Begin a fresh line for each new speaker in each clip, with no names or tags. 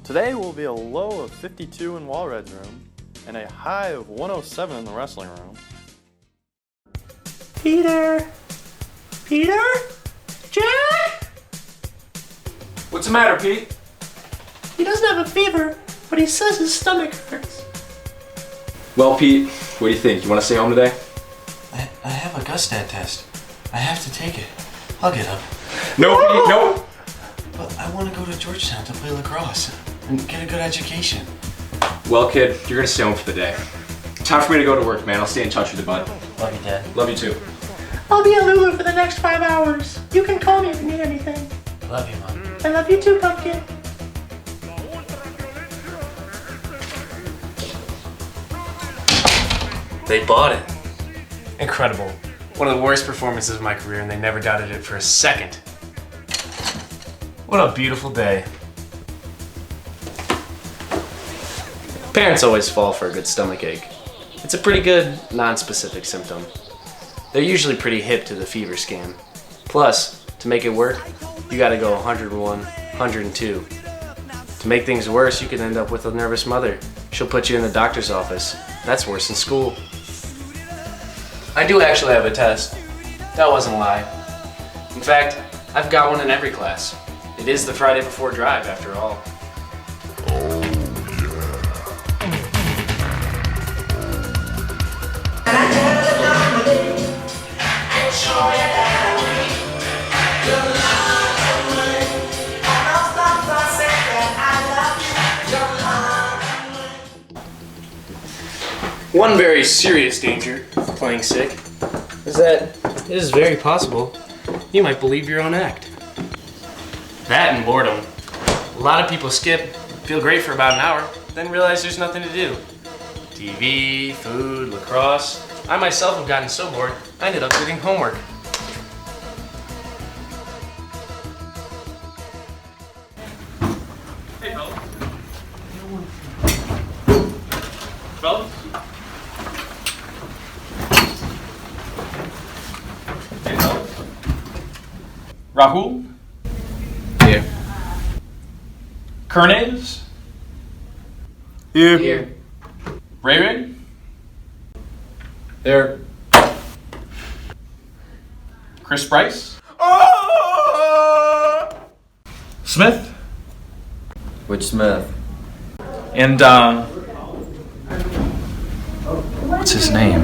Today will be a low of 52 in Walred's room and a high of 107 in the wrestling room.
Peter? Peter? Jack?
What's the matter, Pete?
He doesn't have a fever, but he says his stomach hurts.
Well, Pete, what do you think? You want to stay home today?
I have a Gustat test. I have to take it. I'll get up.
No, Pete, no!
But I want to go to Georgetown to play lacrosse and get a good education.
Well, kid, you're gonna stay home for the day. Time for me to go to work, man. I'll stay in touch with you, bud.
Love you, Dad.
Love you too.
I'll be at Lulu for the next 5 hours. You can call me if you need anything.
Love you, Mom.
I love you too, Pumpkin.
They bought it.
Incredible. One of the worst performances of my career, and they never doubted it for a second. What a beautiful day.
Parents always fall for a good stomachache. It's a pretty good, non-specific symptom. They're usually pretty hip to the fever scam. Plus, to make it work, you gotta go 101, 102. To make things worse, you could end up with a nervous mother. She'll put you in the doctor's office. That's worse than school. I do actually have a test. That wasn't a lie. In fact, I've got one in every class. It is the Friday before drive, after all. One very serious danger of playing sick is that it is very possible you might believe your own act. That and boredom. A lot of people skip, feel great for about an hour, then realize there's nothing to do. TV, food, lacrosse. I myself have gotten so bored, I ended up doing homework.
Hey, fellas. Fellas? Hey, fellas. Rahul?
Here.
Kernes?
Here.
Ray Ray?
There.
Chris Bryce?
Smith?
Which Smith?
And, what's his name?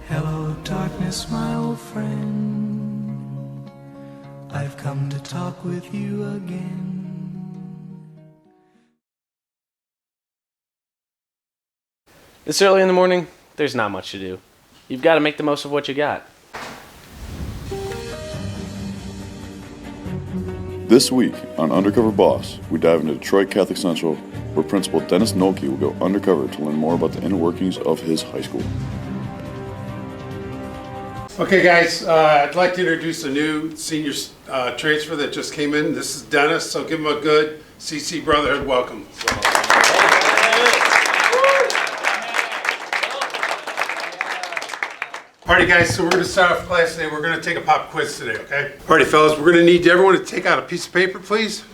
Hello, darkness, my old friend. I've come to talk with you again.
This early in the morning, there's not much to do. You've got to make the most of what you got.
This week on Undercover Boss, we dive into Detroit Catholic Central, where Principal Dennis Nolte will go undercover to learn more about the inner workings of his high school.
Okay, guys, I'd like to introduce a new senior transfer that just came in. This is Dennis, so give him a good CC Brotherhood welcome. Alrighty, guys, so we're going to start off class today. We're going to take a pop quiz today, okay? Alrighty, fellas, we're going to need everyone to take out a piece of paper, please.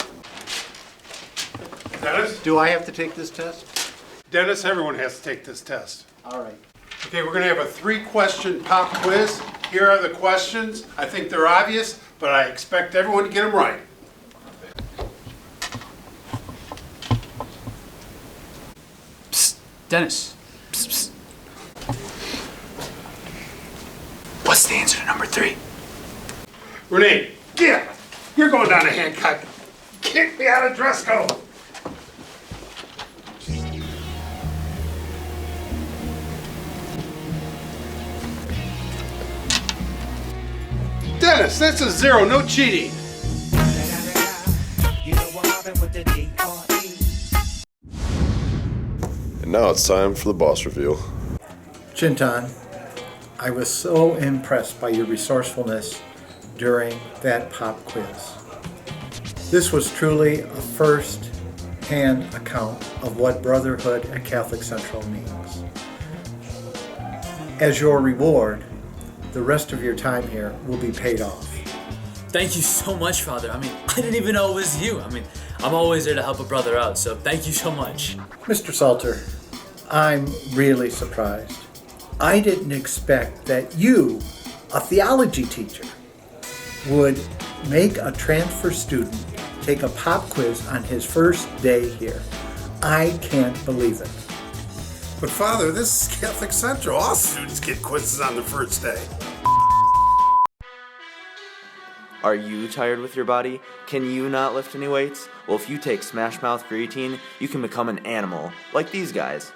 Dennis?
Do I have to take this test?
Dennis, everyone has to take this test.
All right.
Okay, we're going to have a 3-question pop quiz. Here are the questions. I think they're obvious, but I expect everyone to get them right.
Psst, Dennis. Psst, psst. What's the answer to number 3?
Renee, get up. You're going down to Hancock. Kick me out of dress code. Dennis, that's a 0, no cheating.
And now it's time for the boss reveal.
Chintan, I was so impressed by your resourcefulness during that pop quiz. This was truly a first-hand account of what brotherhood at Catholic Central means. As your reward, the rest of your time here will be paid off.
Thank you so much, Father. I mean, I didn't even know it was you. I mean, I'm always there to help a brother out, so thank you so much.
Mr. Salter, I'm really surprised. I didn't expect that you, a theology teacher, would make a transfer student take a pop quiz on his first day here. I can't believe it.
But Father, this is Catholic Central. All students get quizzes on the first day.
Are you tired with your body? Can you not lift any weights? Well, if you take Smash Mouth Creatine, you can become an animal, like these guys.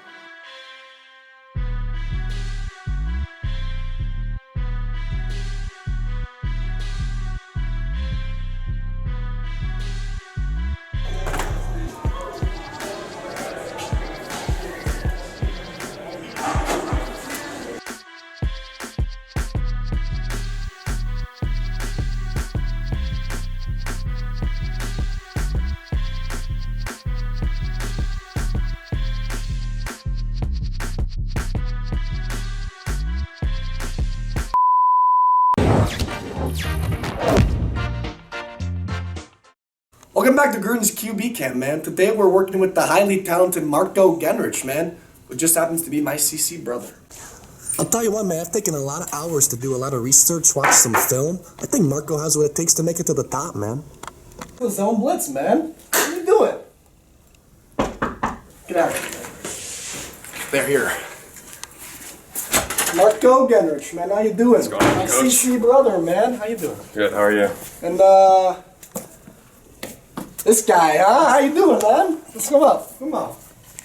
Welcome back to Gruden's QB camp, man. Today we're working with the highly talented Marco Genrich, man, who just happens to be my CC brother.
I'll tell you what, man, I've taken a lot of hours to do a lot of research, watch some film. I think Marco has what it takes to make it to the top, man.
Zone blitz, man. What are you doing? Get out of here. They're here. Marco Genrich, man, how you doing?
What's going on,
my
Coach?
CC brother, man. How you doing?
Good, how are you?
And, this guy, huh? How you doing, man? Let's come up. Come on.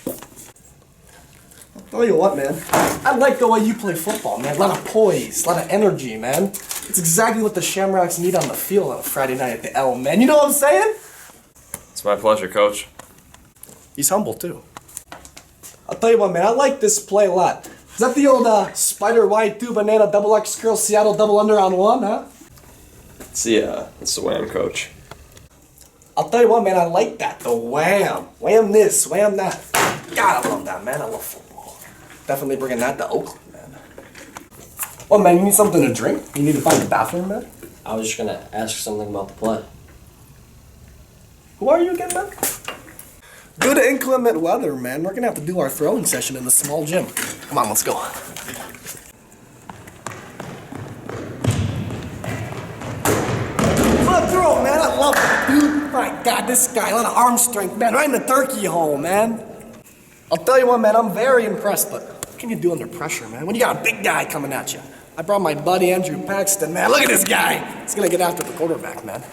I'll tell you what, man. I like the way you play football, man. A lot of poise, a lot of energy, man. It's exactly what the Shamrocks need on the field on a Friday night at the L, man. You know what I'm saying?
It's my pleasure, Coach.
He's humble, too. I'll tell you what, man. I like this play a lot. Is that the old spider wide 2 banana double X curl Seattle double under on 1, huh?
It's the wham, Coach.
I'll tell you what, man, I like that. The wham. Wham this, wham that. God, I love that, man. I love football. Definitely bringing that to Oakland, man. Well, man, you need something to drink? You need to find the bathroom, man?
I was just gonna ask something about the play.
Who are you again, man? Good inclement weather, man. We're gonna have to do our throwing session in the small gym. Come on, let's go. Throw, man. I love it, dude. My God, this guy, a lot of arm strength, man. Right in the turkey hole, man. I'll tell you what, man, I'm very impressed, but what can you do under pressure, man? When you got a big guy coming at you. I brought my buddy Andrew Paxton, man. Look at this guy. He's gonna get after the quarterback, man.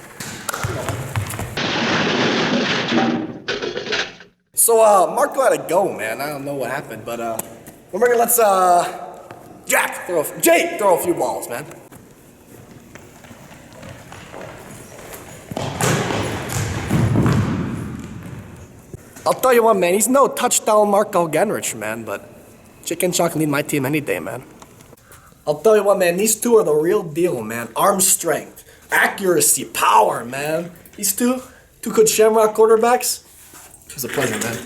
So, Marco had to go, man. I don't know what happened, but, let's, Jake, throw a few balls, man. I'll tell you what, man, he's no touchdown Marco Genrich, man, but Chicken Chuck need my team any day, man. I'll tell you what, man, these two are the real deal, man. Arm strength, accuracy, power, man. These two good Shamrock quarterbacks. It was a pleasure, man.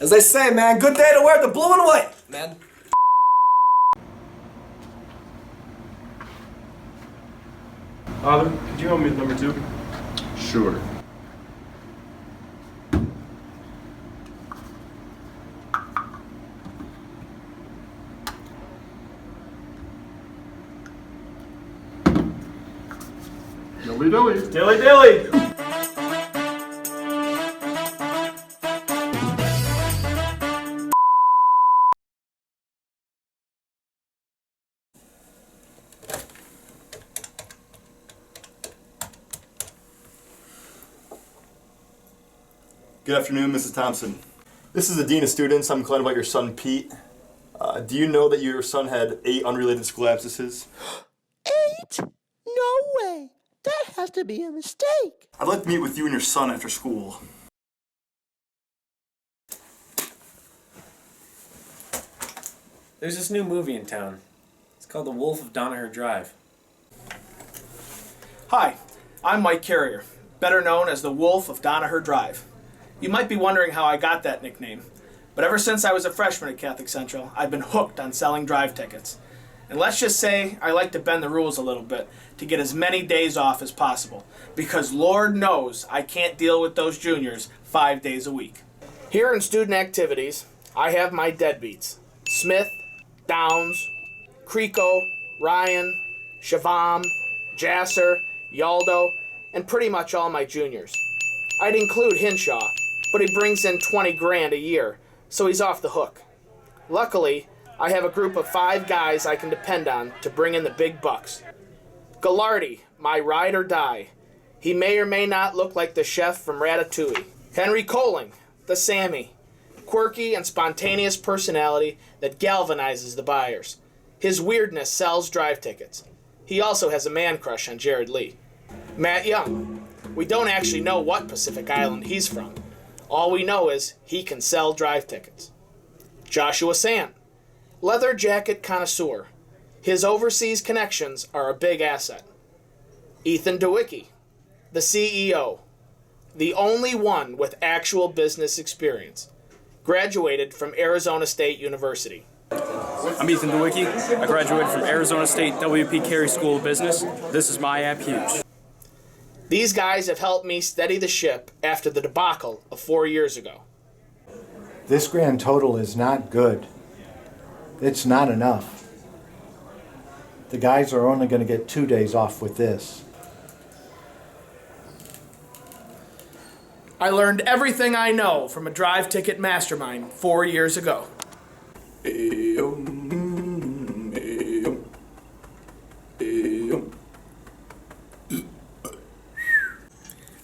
As they say, man, good day to wear the blue and white, man.
Father, could you help me with number 2?
Sure.
Dilly dilly. Dilly dilly.
Good afternoon, Mrs. Thompson. This is the Dean of Students. I'm calling about your son, Pete. Do you know that your son had 8 unrelated school absences?
8? No way. That has to be a mistake.
I'd like to meet with you and your son after school.
There's this new movie in town. It's called The Wolf of Donaher Drive.
Hi, I'm Mike Carrier, better known as the Wolf of Donaher Drive. You might be wondering how I got that nickname, but ever since I was a freshman at Catholic Central, I've been hooked on selling drive tickets. And let's just say I like to bend the rules a little bit to get as many days off as possible, because Lord knows I can't deal with those juniors 5 days a week. Here in student activities, I have my deadbeats: Smith, Downs, Creco, Ryan, Shavam, Jasser, Yaldo, and pretty much all my juniors. I'd include Hinshaw, but he brings in 20 grand a year, so he's off the hook. Luckily, I have a group of 5 guys I can depend on to bring in the big bucks. Gallardi, my ride or die. He may or may not look like the chef from Ratatouille. Henry Colling, the Sammy. Quirky and spontaneous personality that galvanizes the buyers. His weirdness sells drive tickets. He also has a man crush on Jared Lee. Matt Young. We don't actually know what Pacific Island he's from. All we know is he can sell drive tickets. Joshua Sant. Leather jacket connoisseur. His overseas connections are a big asset. Ethan DeWicki. The CEO. The only one with actual business experience. Graduated from Arizona State University.
I'm Ethan DeWicki. I graduated from Arizona State WP Carey School of Business. This is my app, Huge.
These guys have helped me steady the ship after the debacle of 4 years ago.
This grand total is not good. It's not enough. The guys are only going to get 2 days off with this.
I learned everything I know from a drive ticket mastermind 4 years ago.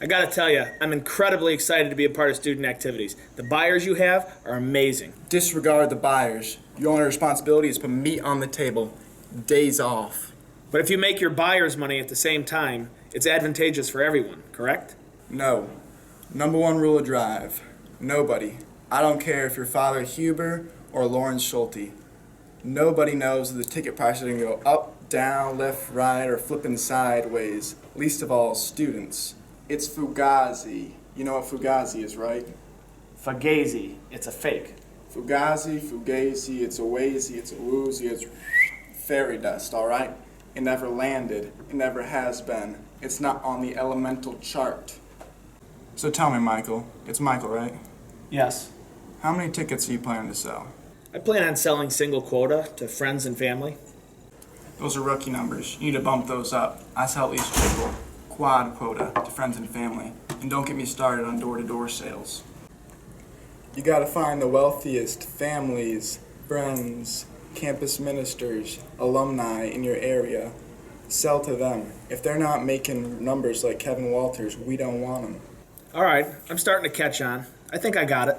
I gotta tell you, I'm incredibly excited to be a part of student activities. The buyers you have are amazing.
Disregard the buyers. Your only responsibility is to put meat on the table. Days off.
But if you make your buyers money at the same time, it's advantageous for everyone, correct?
No. Number 1 rule of drive. Nobody. I don't care if you're Father Huber or Lawrence Schulte. Nobody knows that the ticket prices are going to go up, down, left, right, or flipping sideways. Least of all, students. It's Fugazi. You know what Fugazi is, right?
Fugazi. It's a fake.
Fugazi, it's a wazy, it's a woozy, it's fairy dust, all right? It never landed. It never has been. It's not on the elemental chart. So tell me, Michael. It's Michael, right?
Yes.
How many tickets are you planning to sell?
I plan on selling single quota to friends and family.
Those are rookie numbers. You need to bump those up. I sell at least triple, quad quota to friends and family. And don't get me started on door-to-door sales. You gotta find the wealthiest families, friends, campus ministers, alumni in your area. Sell to them. If they're not making numbers like Kevin Walters, we don't want them.
All right, I'm starting to catch on. I think I got it.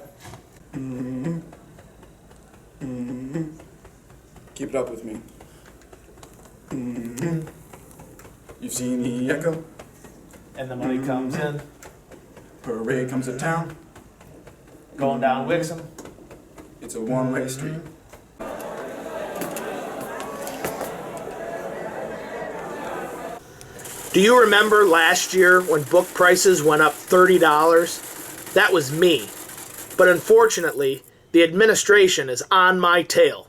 Keep it up with me. You've seen the echo?
And the money comes in.
Parade comes to town.
Going down Wixom.
It's a one-way street.
Do you remember last year when book prices went up $30? That was me. But unfortunately, the administration is on my tail.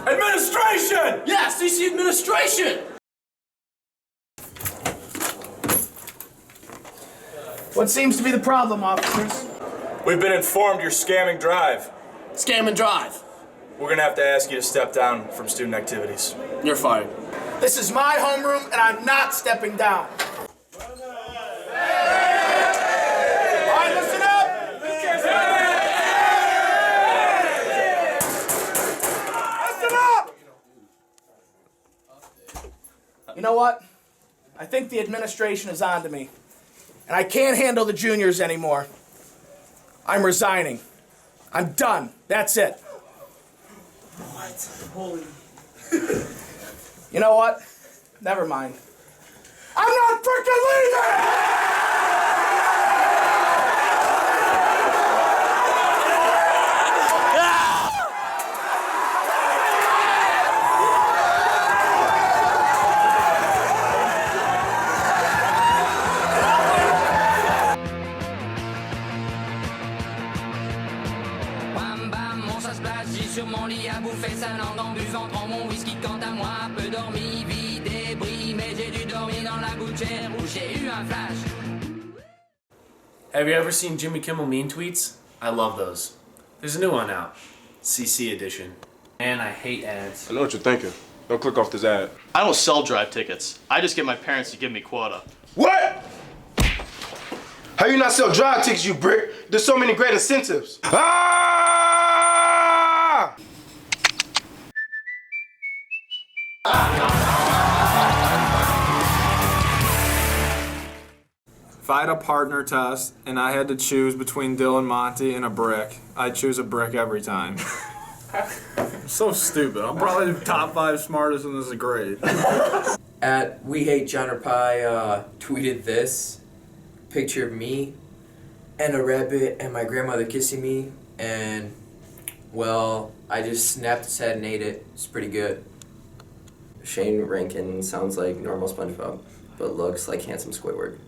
Administration!
Yeah, CC administration!
What seems to be the problem, officers?
We've been informed you're scamming Drive.
Scam and drive.
We're gonna have to ask you to step down from student activities.
You're fired.
This is my homeroom, and I'm not stepping down. All right, listen up. Listen up. You know what? I think the administration is on to me, and I can't handle the juniors anymore. I'm resigning. I'm done. That's it.
What? Holy.
You know what? Never mind. I'm not freaking leaving!
place. J'ai sur mon lit à bouffer sa langue en buvant trop mon whisky. Quant à moi, peu dormi, vie débris. Mais j'ai dû dormir dans la gouttière où j'ai eu un flash.
Have you ever seen Jimmy Kimmel Mean Tweets? I love those. There's a new one out. CC edition. Man, I hate ads.
I know what you're thinking. Don't click off this ad.
I don't sell drive tickets. I just get my parents to give me quota.
What? How you not sell drive tickets, you brick? There's so many great incentives. Ah!
If I had a partner test and I had to choose between Dylan Monty and a brick, I'd choose a brick every time. So stupid. I'm probably the top 5 smartest in this grade.
At We Hate John or Pie tweeted this picture of me and a rabbit and my grandmother kissing me, and well, I just snapped his head and ate it. It's pretty good.
Shane Rankin sounds like normal SpongeBob, but looks like handsome Squidward.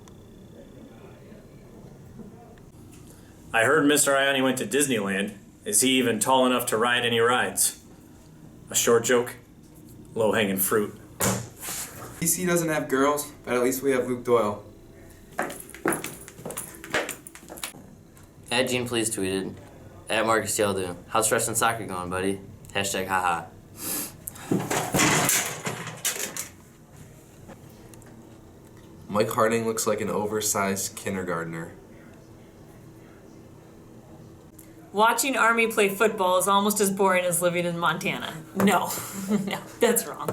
I heard Mr. Ione went to Disneyland. Is he even tall enough to ride any rides? A short joke? Low-hanging fruit.
DC doesn't have girls, but at least we have Luke Doyle.
At Gene Please tweeted, at Marcus Yeldu, how's wrestling soccer going, buddy? Hashtag haha.
Mike Harding looks like an oversized kindergartner.
Watching Army play football is almost as boring as living in Montana. No, no, that's wrong.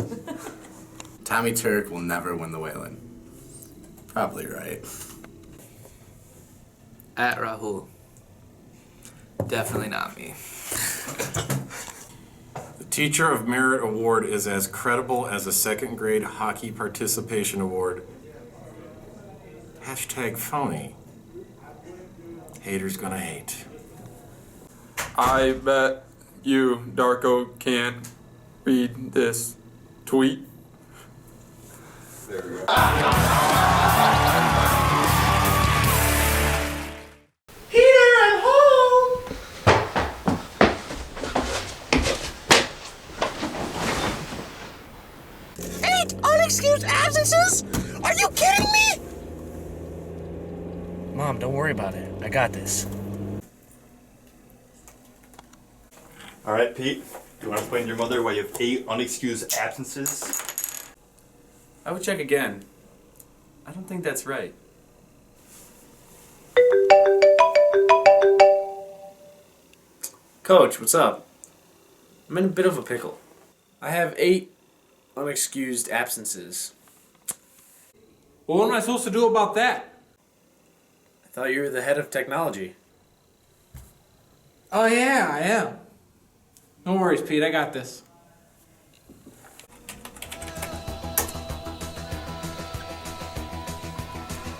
Tommy Turk will never win the Whalen. Probably right.
At Rahul. Definitely not me.
The Teacher of Merit Award is as credible as a second grade hockey participation award. Hashtag phony. Haters gonna hate.
I bet you, Darko, can't read this tweet.
There we go.
Peter, I'm home!
Eight unexcused absences? Are you kidding me?
Mom, don't worry about it. I got this.
All right, Pete, do you want to explain to your mother why you have 8 unexcused absences?
I would check again. I don't think that's right. Coach, what's up? I'm in a bit of a pickle. I have 8 unexcused absences.
Well, what am I supposed to do about that?
I thought you were the head of technology.
Oh yeah, I am. No worries, Pete, I got this.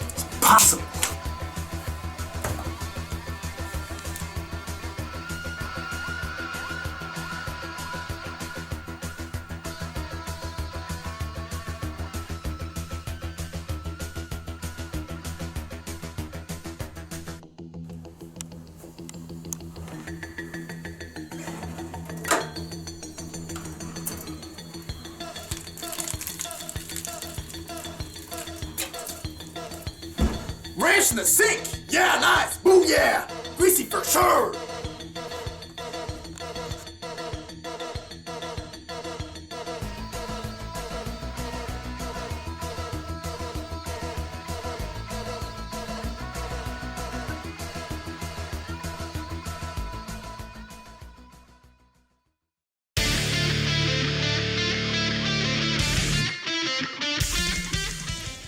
It's possible.
Ranch in the sink! Yeah, nice! Boo yeah! Greasy for sure!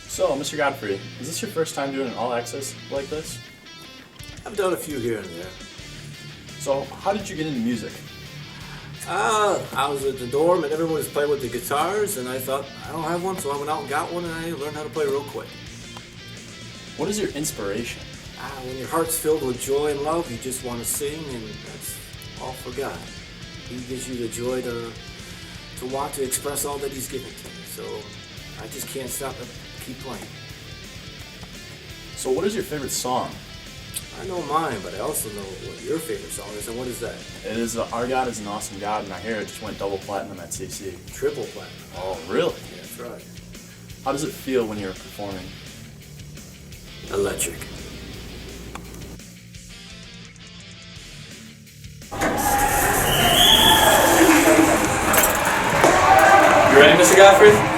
So, Mr. Godfrey, is this your first time doing an all-access like this?
I've done a few here and there.
So, how did you get into music?
I was at the dorm and everyone was playing with the guitars, and I thought, I don't have one, so I went out and got one, and I learned how to play real quick.
What is your inspiration?
When your heart's filled with joy and love, you just want to sing, and that's all for God. He gives you the joy to want to express all that He's given to you. So I just can't stop to keep playing.
So what is your favorite song?
I know mine, but I also know what your favorite song is, and what is that?
It is Our God is an Awesome God, and I hear it just went double platinum at CC.
Triple platinum.
Oh, really?
Yeah, that's right.
How does it feel when you're performing?
Electric.
You ready, Mr. Godfrey?